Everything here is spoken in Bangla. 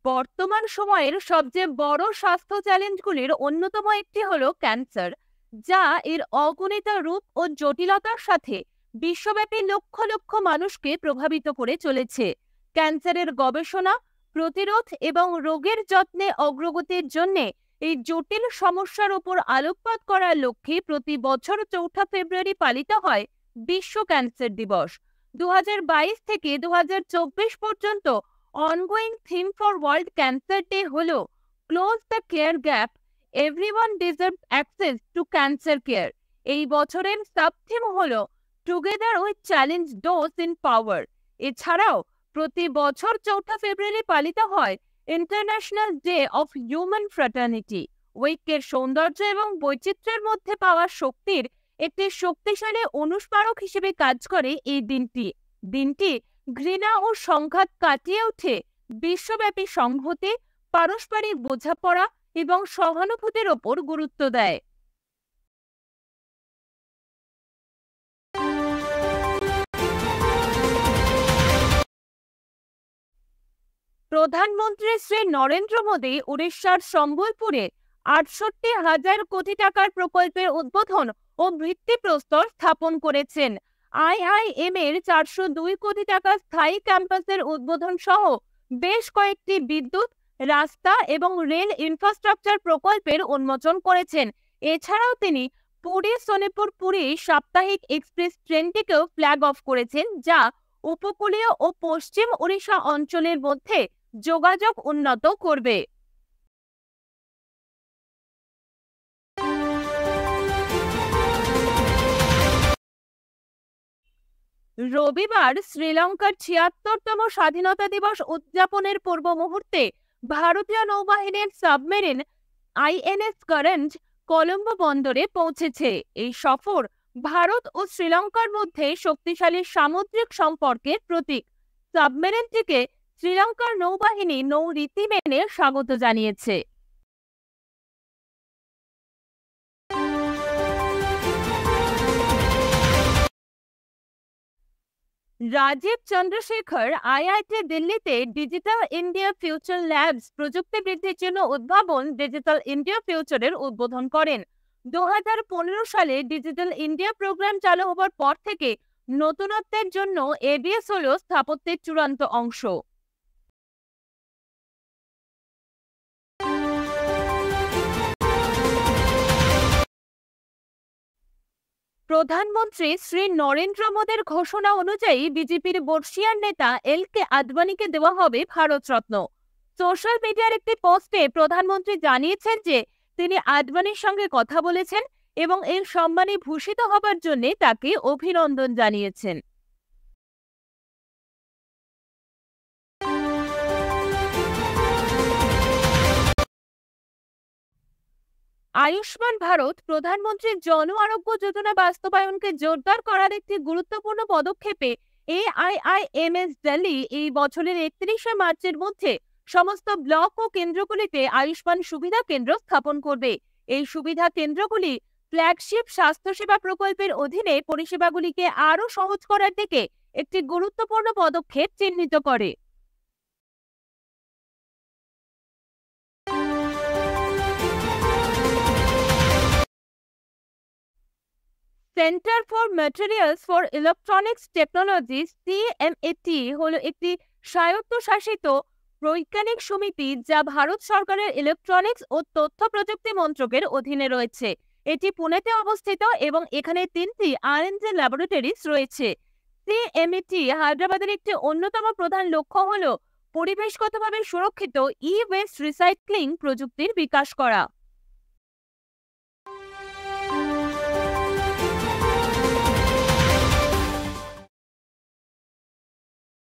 বর্তমান সময়ের সবচেয়ে বড় স্বাস্থ্য চ্যালেঞ্জগুলির অন্যতম একটি হলো ক্যান্সার, যা এর অগণিত রূপ ও জটিলতার সাথে বিশ্বব্যাপী লক্ষ লক্ষ মানুষকে প্রভাবিত করে চলেছে। ক্যান্সারের গবেষণা, প্রতিরোধ এবং রোগের যত্নে অগ্রগতির জন্য এই জটিল সমস্যার উপর আলোকপাত করার লক্ষ্যে প্রতি বছর ৪ ফেব্রুয়ারি পালিত হয় বিশ্ব ক্যান্সার দিবস। ২০২২ থেকে ২০২৪ পর্যন্ত ongoing theme for World Cancer Day হলো Close the Care Gap, Everyone Deserves Access to Cancer Care। এই বছরের সাব থিম হলো Together We Challenge Those in Power। এছাড়াও প্রতি বছর ৪ ফেব্রুয়ারি পালিত হয় international day of human fraternity. ঐক্যের সৌন্দর্য এবং বৈচিত্র্যের মধ্যে পাওয়া শক্তির একটি শক্তিশালী অনুস্মারক হিসেবে কাজ করে এই দিনটি ঘৃণা ও সংঘাত কাটিয়ে উঠে বিশ্বব্যাপী সংহতি, পারস্পরিক বোঝাপড়া এবং সহানুভূতির ওপর গুরুত্ব দেয়। প্রধানমন্ত্রী শ্রী নরেন্দ্র মোদী উড়িষ্যার সম্বলপুরে ৬৮,০০০ কোটি টাকার প্রকল্পের উদ্বোধন ও ভিত্তিপ্রস্তর স্থাপন করেছেন। IIM এর ৪০২ কোটি টাকা স্থায়ী ক্যাম্পাসের উদ্বোধন সহ বেশ কয়েকটি বিদ্যুৎ, রাস্তা এবং রেল ইনফ্রাস্ট্রাকচার প্রকল্পের উন্মোচন করেছেন। এছাড়াও তিনি পুরী সাপ্তাহিক এক্সপ্রেস ট্রেনটিকেও ফ্ল্যাগ অফ করেছেন, যা উপকূলীয় ও পশ্চিম ওড়িশা অঞ্চলের মধ্যে যোগাযোগ উন্নত করবে। রবিবার শ্রীলঙ্কার ৭৬তম স্বাধীনতা দিবস উদযাপনের পূর্ব মুহূর্তে ভারতীয় নৌবাহিনীর সাবমেরিন INS কারেন্ট কলম্বো বন্দরে পৌঁছেছে। এই সফর ভারত ও শ্রীলঙ্কার মধ্যে শক্তিশালী সামুদ্রিক সম্পর্কের প্রতীক। সাবমেরিনটিকে শ্রীলঙ্কার নৌবাহিনী নৌরীতি মেনে স্বাগত জানিয়েছে। রাজীব চন্দ্রশেখর IIT দিল্লিতে ডিজিটাল ইন্ডিয়া ফিউচার ল্যাবস প্রযুক্তি বৃদ্ধির জন্য উদ্ভাবন ডিজিটাল ইন্ডিয়া ফিউচারের উদ্বোধন করেন। ২০১৫ সালে ডিজিটাল ইন্ডিয়া প্রোগ্রাম চালু হবার পর থেকে নতুনত্বের জন্য ABS হলো স্থাপত্যের চূড়ান্ত অংশ। প্রধানমন্ত্রী শ্রী নরেন্দ্র মোদীর ঘোষণা অনুযায়ী বিজেপির বর্ষীয়ান নেতা LK আদবানিকে দেওয়া হবে ভারতরত্ন। সোশ্যাল মিডিয়ার একটি পোস্টে প্রধানমন্ত্রী জানিয়েছেন যে তিনি আদবানির সঙ্গে কথা বলেছেন এবং এর সম্মানে ভূষিত হবার জন্য তাকে অভিনন্দন জানিয়েছেন। আয়ুষ্মান ভারত প্রধানমন্ত্রীর জন আরোগ্য যোজনা বাস্তবায়নকে জোরদার করার একটি গুরুত্বপূর্ণ পদক্ষেপে AIIMS দিল্লি এই বছরের ৩১শে মার্চের মধ্যে সমস্ত ব্লক ও কেন্দ্রগুলিতে আয়ুষ্মান সুবিধা কেন্দ্র স্থাপন করবে। এই সুবিধা কেন্দ্রগুলি ফ্ল্যাগশিপ স্বাস্থ্যসেবা প্রকল্পের অধীনে পরিষেবাগুলিকে আরও সহজ করার দিকে একটি গুরুত্বপূর্ণ পদক্ষেপ চিহ্নিত করে। Centre for materials for electronics technology CMAT হলো একটি স্বায়ত্তশাসিত বৈজ্ঞানিক সমিতি যা ভারত সরকারের ইলেকট্রনিক্স ও তথ্য প্রযুক্তি মন্ত্রকের অধীনে রয়েছে। এটি পুনেতে অবস্থিত এবং এখানে ৩টি R&D ল্যাবরেটরিজ রয়েছে। CMAT হায়দ্রাবাদের একটি অন্যতম প্রধান লক্ষ্য হল পরিবেশগতভাবে সুরক্ষিত ই-ওয়েস্ট রিসাইক্লিং প্রযুক্তির বিকাশ করা।